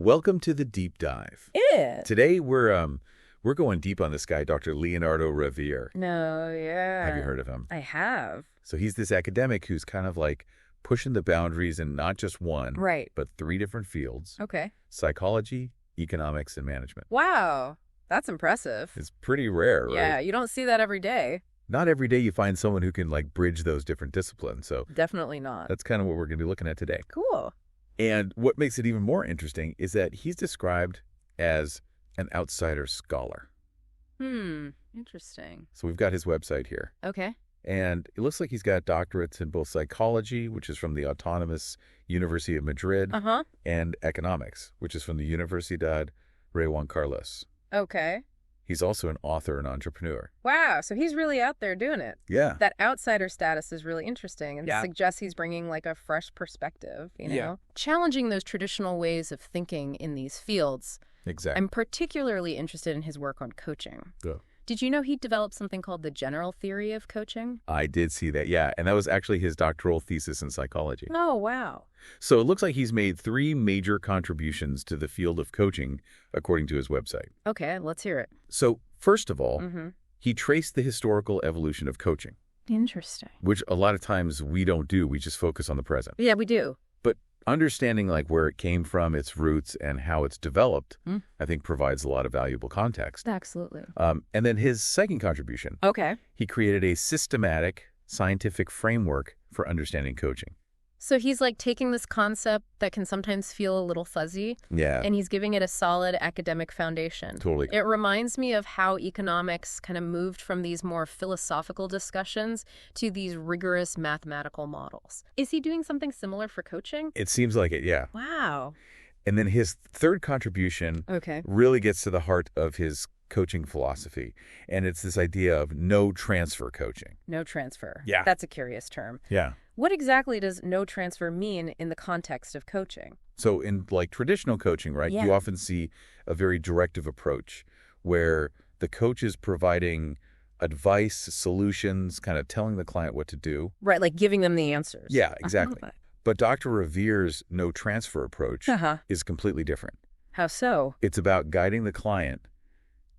Welcome to the deep dive. Yeah. Today we're going deep on this guy, Dr. Leonardo Ravier. No, yeah. Have you heard of him? I have. So he's this academic who's kind of like pushing the boundaries in not just one, Right. but 3 different fields. Okay. Psychology, economics, and management. Wow. That's impressive. It's pretty rare, right? Yeah, you don't see that every day. Not every day you find someone who can like bridge those different disciplines. So Definitely not. that's kind of what we're going to be looking at today. Cool. And what makes it even more interesting is that he's described as an outsider scholar. Interesting. So we've got his website here. Okay. And it looks like he's got doctorates in both psychology, which is from the Autonomous University of Madrid, and economics, which is from the Universidad Rey Juan Carlos. Okay. He's also an author and entrepreneur. Wow. So he's really out there doing it. Yeah. That outsider status is really interesting and Yeah. suggests he's bringing like a fresh perspective, you know? Yeah. Challenging those traditional ways of thinking in these fields. Exactly. I'm particularly interested in his work on coaching. Yeah. Did you know he developed something called the general theory of coaching? I did see that, yeah. And that was actually his doctoral thesis in psychology. Oh, wow. So it looks like he's made 3 major contributions to the field of coaching, according to his website. Okay, let's hear it. So first of all, he traced the historical evolution of coaching, Interesting. which a lot of times we don't do. We just focus on the present. Yeah, we do. But understanding like where it came from, its roots, and how it's developed, I think provides a lot of valuable context. Absolutely. And then his second contribution, Okay. he created a systematic scientific framework for understanding coaching. So he's like taking this concept that can sometimes feel a little fuzzy, Yeah, and he's giving it a solid academic foundation. totally. It reminds me of how economics kind of moved from these more philosophical discussions to these rigorous mathematical models. Is he doing something similar for coaching? It seems like it, yeah. Wow. And then his third contribution Okay. really gets to the heart of his coaching philosophy. And it's this idea of no transfer coaching. No transfer. Yeah. That's a curious term. Yeah. What exactly does no transfer mean in the context of coaching? So in like traditional coaching, right, Yeah. you often see a very directive approach where the coach is providing advice, solutions, kind of telling the client what to do. Right, like giving them the answers. Yeah, exactly. But Dr. Revier's no transfer approach is completely different. How so? It's about guiding the client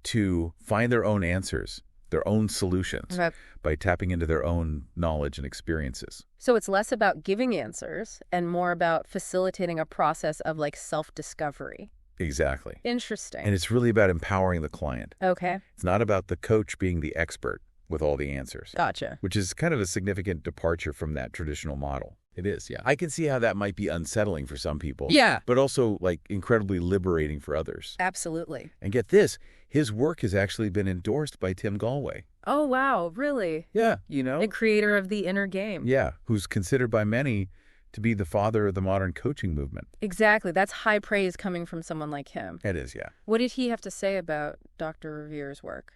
to find their own answers, their own solutions, Okay. by tapping into their own knowledge and experiences. So it's less about giving answers and more about facilitating a process of like self-discovery. Exactly. Interesting. And it's really about empowering the client. Okay. It's not about the coach being the expert with all the answers, Gotcha. which is kind of a significant departure from that traditional model. It is, yeah. I can see how that might be unsettling for some people. Yeah. But also, like, incredibly liberating for others. Absolutely. And get this, his work has actually been endorsed by Tim Galway. Oh, wow. Really? Yeah, you know? The creator of the inner game. Yeah, who's considered by many to be the father of the modern coaching movement. Exactly. That's high praise coming from someone like him. It is, yeah. What did he have to say about Dr. Revier's work?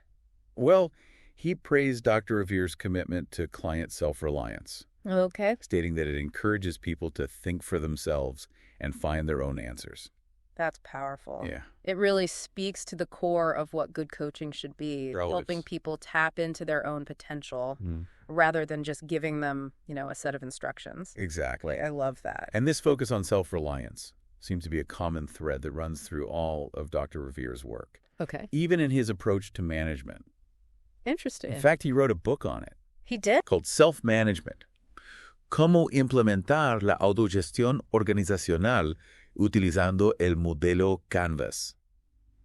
Well, he praised Dr. Revier's commitment to client self-reliance, Okay. stating that it encourages people to think for themselves and find their own answers. That's powerful. Yeah. It really speaks to the core of what good coaching should be, helping people tap into their own potential rather than just giving them, a set of instructions. Exactly. I love that. And this focus on self-reliance seems to be a common thread that runs through all of Dr. Revier's work, Okay. even in his approach to management. Interesting. In fact, he wrote a book on it He did? called Self-Management. Cómo implementar la autogestión organizacional utilizando el modelo Canvas.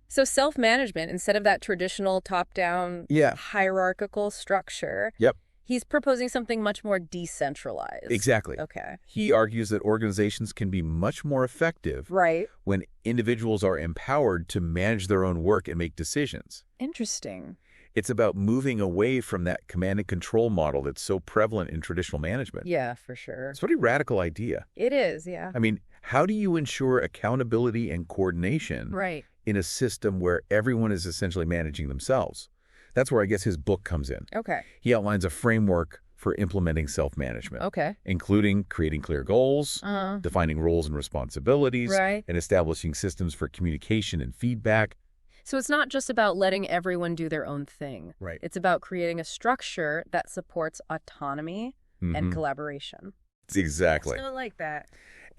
So self-management, instead of that traditional top-down Yeah. hierarchical structure, Yep. he's proposing something much more decentralized. Exactly. Okay. He argues that organizations can be much more effective Right. when individuals are empowered to manage their own work and make decisions. Interesting. It's about moving away from that command and control model that's so prevalent in traditional management. Yeah, for sure. It's a pretty radical idea. It is, yeah. I mean, how do you ensure accountability and coordination Right. in a system where everyone is essentially managing themselves? That's where I guess his book comes in. Okay. He outlines a framework for implementing self-management, Okay. including creating clear goals, defining roles and responsibilities, Right. and establishing systems for communication and feedback. So it's not just about letting everyone do their own thing. Right. It's about creating a structure that supports autonomy and collaboration. Exactly. So I like that.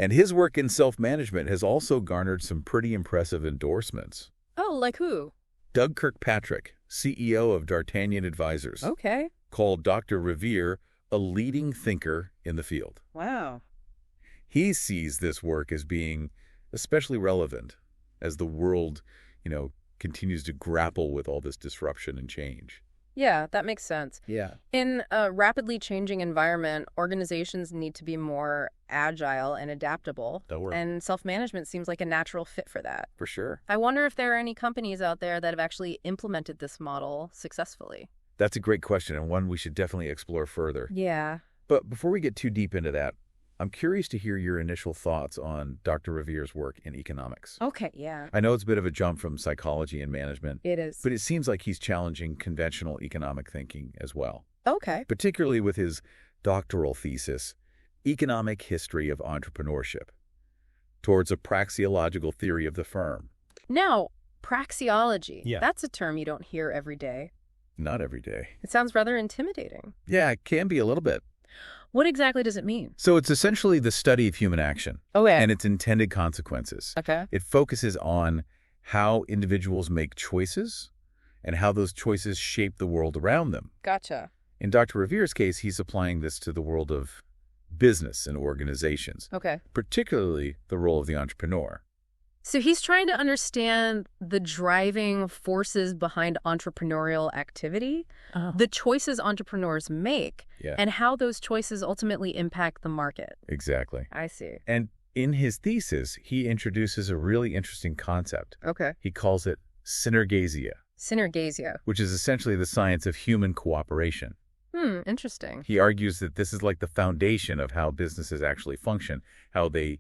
And his work in self-management has also garnered some pretty impressive endorsements. Oh, like who? Doug Kirkpatrick, CEO of D'Artagnan Advisors, Okay. called Dr. Ravier a leading thinker in the field. Wow. He sees this work as being especially relevant as the world, continues to grapple with all this disruption and change. Yeah, that makes sense. Yeah. In a rapidly changing environment, organizations need to be more agile and adaptable. And self-management seems like a natural fit for that. For sure. I wonder if there are any companies out there that have actually implemented this model successfully. That's a great question, and one we should definitely explore further. Yeah. But before we get too deep into that, I'm curious to hear your initial thoughts on Dr. Ravier's work in economics. Okay, yeah. I know it's a bit of a jump from psychology and management. It is. But it seems like he's challenging conventional economic thinking as well. Okay. Particularly with his doctoral thesis, Economic History of Entrepreneurship, towards a praxeological theory of the firm. Now, praxeology. Yeah. That's a term you don't hear every day. Not every day. It sounds rather intimidating. Yeah, it can be a little bit. What exactly does it mean? So it's essentially the study of human action and its intended consequences. Okay. It focuses on how individuals make choices and how those choices shape the world around them. Gotcha. In Dr. Ravier's case, he's applying this to the world of business and organizations, particularly the role of the entrepreneur. So he's trying to understand the driving forces behind entrepreneurial activity, the choices entrepreneurs make, and how those choices ultimately impact the market. Exactly. I see. And in his thesis, he introduces a really interesting concept. Okay. He calls it synergasia. Synergasia. Which is essentially the science of human cooperation. Interesting. He argues that this is like the foundation of how businesses actually function, how they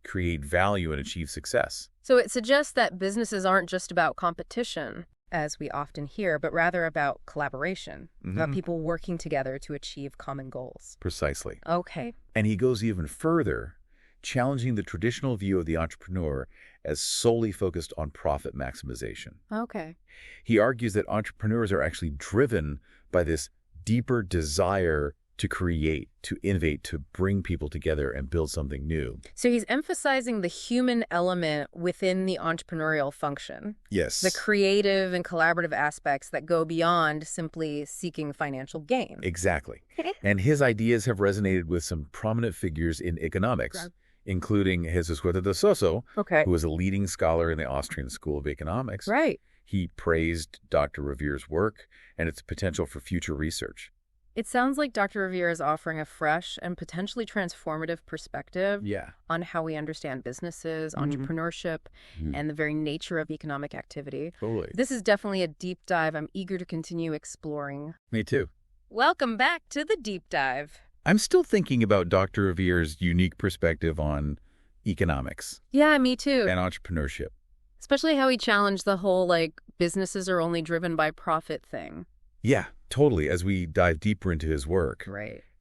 create value and achieve success. So it suggests that businesses aren't just about competition, as we often hear, but rather about collaboration, about people working together to achieve common goals. Precisely. Okay. And he goes even further, challenging the traditional view of the entrepreneur as solely focused on profit maximization. Okay. He argues that entrepreneurs are actually driven by this deeper desire to create, to innovate, to bring people together and build something new. So he's emphasizing the human element within the entrepreneurial function. Yes. The creative and collaborative aspects that go beyond simply seeking financial gain. Exactly. And his ideas have resonated with some prominent figures in economics, including Jesus Huerta de Soso, who was a leading scholar in the Austrian School of Economics. Right. He praised Dr. Ravier's work and its potential for future research. It sounds like Dr. Ravier is offering a fresh and potentially transformative perspective on how we understand businesses, entrepreneurship, and the very nature of economic activity. Totally. This is definitely a deep dive I'm eager to continue exploring. Me too. Welcome back to the deep dive. I'm still thinking about Dr. Ravier's unique perspective on economics. Yeah, me too. And entrepreneurship. Especially how he challenged the whole, businesses are only driven by profit thing. Yeah, totally. As we dive deeper into his work,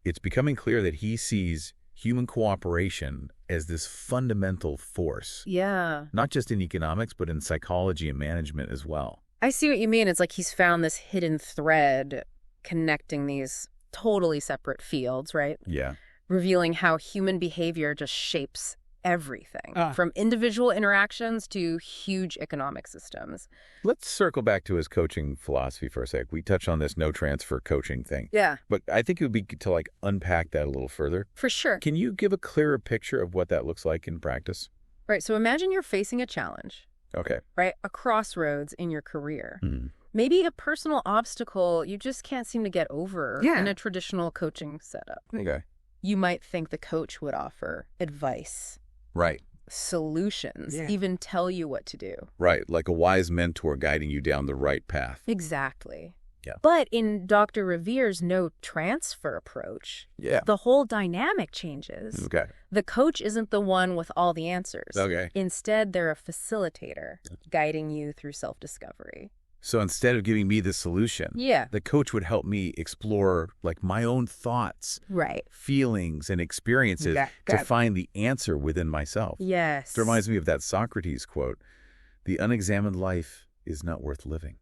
it's becoming clear that he sees human cooperation as this fundamental force. Yeah. Not just in economics, but in psychology and management as well. I see what you mean. It's like he's found this hidden thread connecting these totally separate fields, right? Yeah. Revealing how human behavior just shapes everything, from individual interactions to huge economic systems. Let's circle back to his coaching philosophy for a sec. We touched on this no transfer coaching thing. Yeah. But I think it would be to unpack that a little further. For sure. Can you give a clearer picture of what that looks like in practice? Right. So imagine you're facing a challenge. Okay. Right? A crossroads in your career. Maybe a personal obstacle you just can't seem to get over in a traditional coaching setup. Okay. You might think the coach would offer advice. Right. Solutions, even tell you what to do. Right, like a wise mentor guiding you down the right path. Exactly. Yeah. But in Dr. Ravier's no transfer approach, the whole dynamic changes. Okay. The coach isn't the one with all the answers. Okay. Instead, they're a facilitator guiding you through self-discovery. So instead of giving me the solution, the coach would help me explore my own thoughts, feelings, and experiences to find the answer within myself. Yes. It reminds me of that Socrates quote, "The unexamined life is not worth living."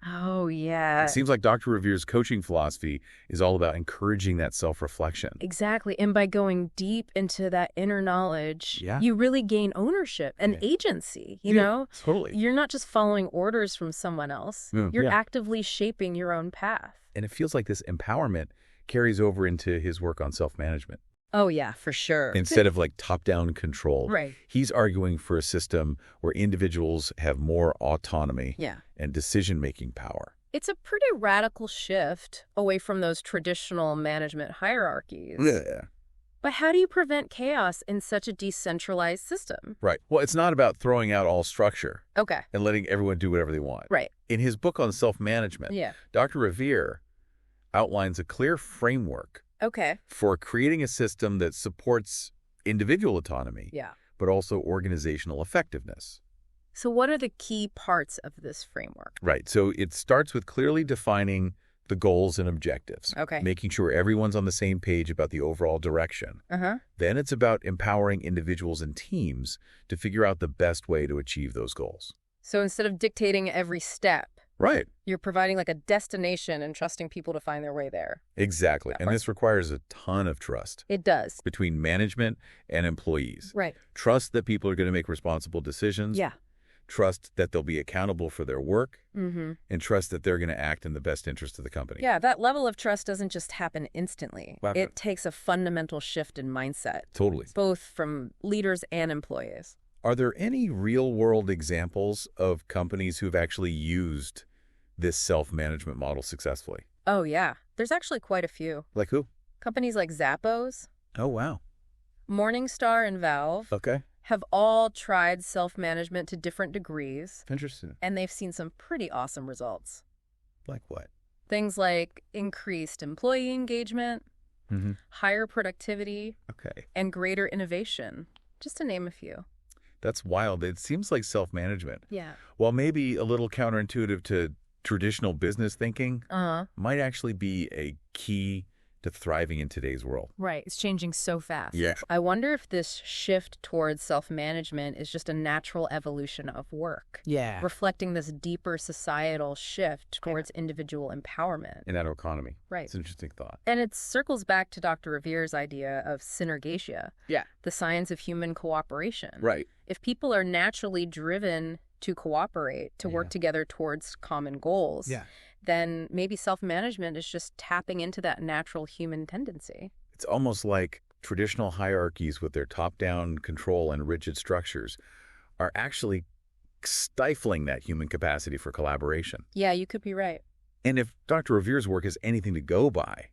Oh, yeah. It seems like Dr. Ravier's coaching philosophy is all about encouraging that self-reflection. Exactly. And by going deep into that inner knowledge, you really gain ownership and agency, you know? Totally. You're not just following orders from someone else. You're actively shaping your own path. And it feels like this empowerment carries over into his work on self-management. Oh, yeah, for sure. Instead of like top-down control. Right. He's arguing for a system where individuals have more autonomy and decision-making power. It's a pretty radical shift away from those traditional management hierarchies. Yeah. But how do you prevent chaos in such a decentralized system? Right. Well, it's not about throwing out all structure. Okay. And letting everyone do whatever they want. Right. In his book on self-management, Dr. Ravier outlines a clear framework for creating a system that supports individual autonomy, but also organizational effectiveness. So what are the key parts of this framework? Right. So it starts with clearly defining the goals and objectives, making sure everyone's on the same page about the overall direction. Then it's about empowering individuals and teams to figure out the best way to achieve those goals. So instead of dictating every step, you're providing like a destination and trusting people to find their way there. Exactly. And this requires a ton of trust. It does. Between management and employees. Right. Trust that people are going to make responsible decisions. Trust that they'll be accountable for their work. And trust that they're going to act in the best interest of the company. Yeah, that level of trust doesn't just happen instantly. It takes a fundamental shift in mindset. Totally. Both from leaders and employees. Are there any real-world examples of companies who've actually used this self-management model successfully? Oh, yeah. There's actually quite a few. Like who? Companies like Zappos. Oh, wow. Morningstar and Valve. Have all tried self-management to different degrees. Interesting. And they've seen some pretty awesome results. Like what? Things like increased employee engagement, higher productivity, and greater innovation, just to name a few. That's wild. It seems like self-management. While maybe a little counterintuitive to traditional business thinking, might actually be a key to thriving in today's world. Right. It's changing so fast. Yeah. I wonder if this shift towards self-management is just a natural evolution of work. Yeah. Reflecting this deeper societal shift towards individual empowerment. In that economy. Right. It's an interesting thought. And it circles back to Dr. Ravier's idea of synergesia. The science of human cooperation. Right. If people are naturally driven to cooperate, to work together towards common goals, then maybe self-management is just tapping into that natural human tendency. It's almost like traditional hierarchies with their top-down control and rigid structures are actually stifling that human capacity for collaboration. Yeah, you could be right. And if Dr. Ravier's work is anything to go by,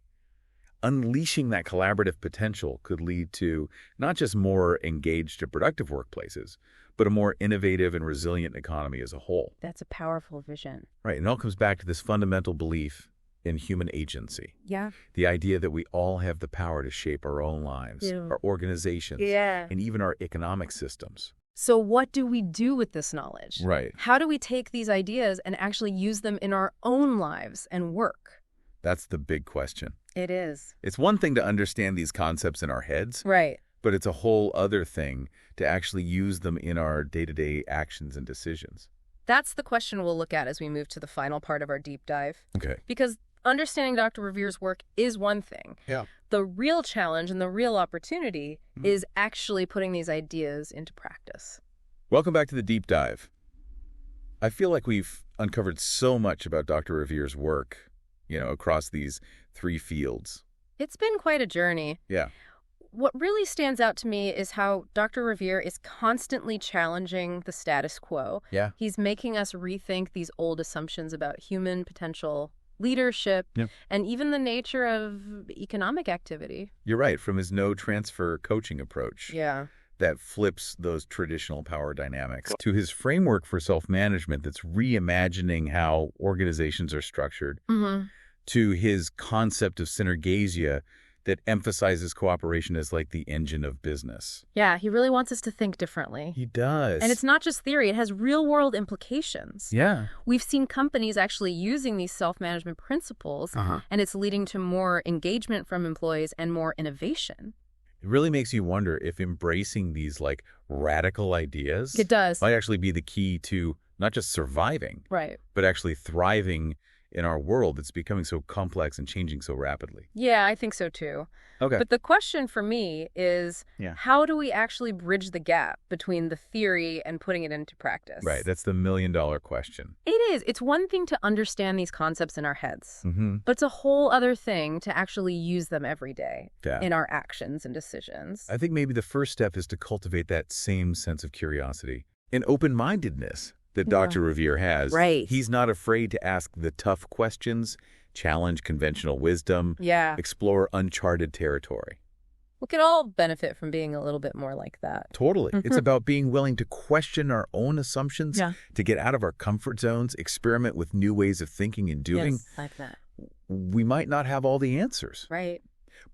unleashing that collaborative potential could lead to not just more engaged and productive workplaces, but a more innovative and resilient economy as a whole. That's a powerful vision. Right. And it all comes back to this fundamental belief in human agency. Yeah. The idea that we all have the power to shape our own lives, our organizations, and even our economic systems. So what do we do with this knowledge? Right. How do we take these ideas and actually use them in our own lives and work? That's the big question. It is. It's one thing to understand these concepts in our heads. Right. But it's a whole other thing to actually use them in our day-to-day actions and decisions. That's the question we'll look at as we move to the final part of our deep dive. Okay. Because understanding Dr. Ravier's work is one thing. Yeah. The real challenge and the real opportunity is actually putting these ideas into practice. Welcome back to the deep dive. I feel like we've uncovered so much about Dr. Ravier's work, across these three fields. It's been quite a journey. Yeah. What really stands out to me is how Dr. Ravier is constantly challenging the status quo. Yeah. He's making us rethink these old assumptions about human potential, leadership, and even the nature of economic activity. You're right. From his no-transfer coaching approach. Yeah. That flips those traditional power dynamics to his framework for self-management that's reimagining how organizations are structured, to his concept of synergesia that emphasizes cooperation as like the engine of business. Yeah, he really wants us to think differently. He does. And it's not just theory, it has real-world implications. Yeah. We've seen companies actually using these self-management principles, and it's leading to more engagement from employees and more innovation. It really makes you wonder if embracing these like radical ideas It does. might actually be the key to not just surviving, Right. but actually thriving in our world that's becoming so complex and changing so rapidly. Yeah, I think so too. Okay. But the question for me is, how do we actually bridge the gap between the theory and putting it into practice? Right. That's the million-dollar question. It is. It's one thing to understand these concepts in our heads, Mm-hmm. but it's a whole other thing to actually use them every day Yeah. in our actions and decisions. I think maybe the first step is to cultivate that same sense of curiosity and open-mindedness that Dr. Ravier has. Right. He's not afraid to ask the tough questions, challenge conventional wisdom, explore uncharted territory. We could all benefit from being a little bit more like that. Totally. It's about being willing to question our own assumptions, to get out of our comfort zones, experiment with new ways of thinking and doing. Yes, like that. We might not have all the answers, Right.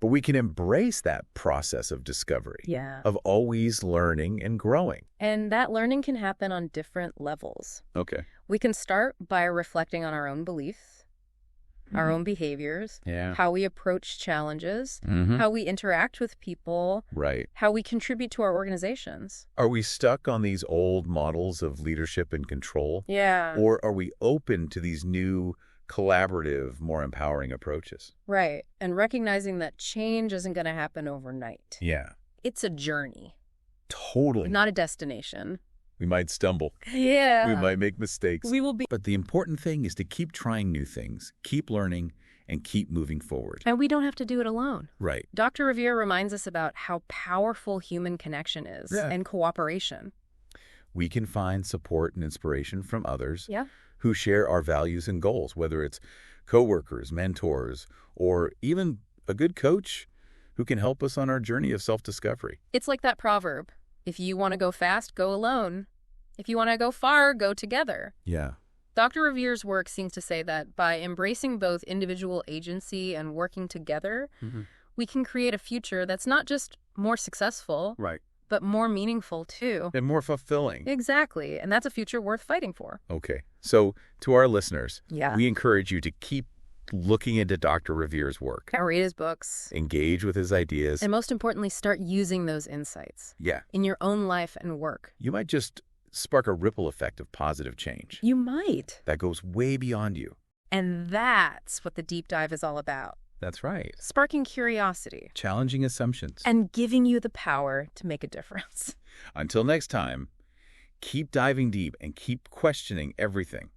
but we can embrace that process of discovery, Of always learning and growing. And that learning can happen on different levels. Okay. We can start by reflecting on our own beliefs, our own behaviors, how we approach challenges, how we interact with people, how we contribute to our organizations. Are we stuck on these old models of leadership and control? Yeah. Or are we open to these new, collaborative, more empowering approaches? Right. And recognizing that change isn't going to happen overnight. Yeah. It's a journey. Totally. Not a destination. We might stumble. Yeah. We might make mistakes. We will be. But the important thing is to keep trying new things, keep learning, and keep moving forward. And we don't have to do it alone. Right. Dr. Ravier reminds us about how powerful human connection is and cooperation. We can find support and inspiration from others Yeah. who share our values and goals, whether it's coworkers, mentors, or even a good coach who can help us on our journey of self-discovery. It's like that proverb. If you want to go fast, go alone. If you want to go far, go together. Yeah. Dr. Revier's work seems to say that by embracing both individual agency and working together, we can create a future that's not just more successful, but more meaningful too. And more fulfilling. Exactly. And that's a future worth fighting for. Okay. So to our listeners, Yeah. we encourage you to keep looking into Dr. Ravier's work. Read his books. Engage with his ideas. And most importantly, start using those insights in your own life and work. You might just spark a ripple effect of positive change. You might. That goes way beyond you. And that's what the deep dive is all about. That's right. Sparking curiosity. Challenging assumptions. And giving you the power to make a difference. Until next time, keep diving deep and keep questioning everything.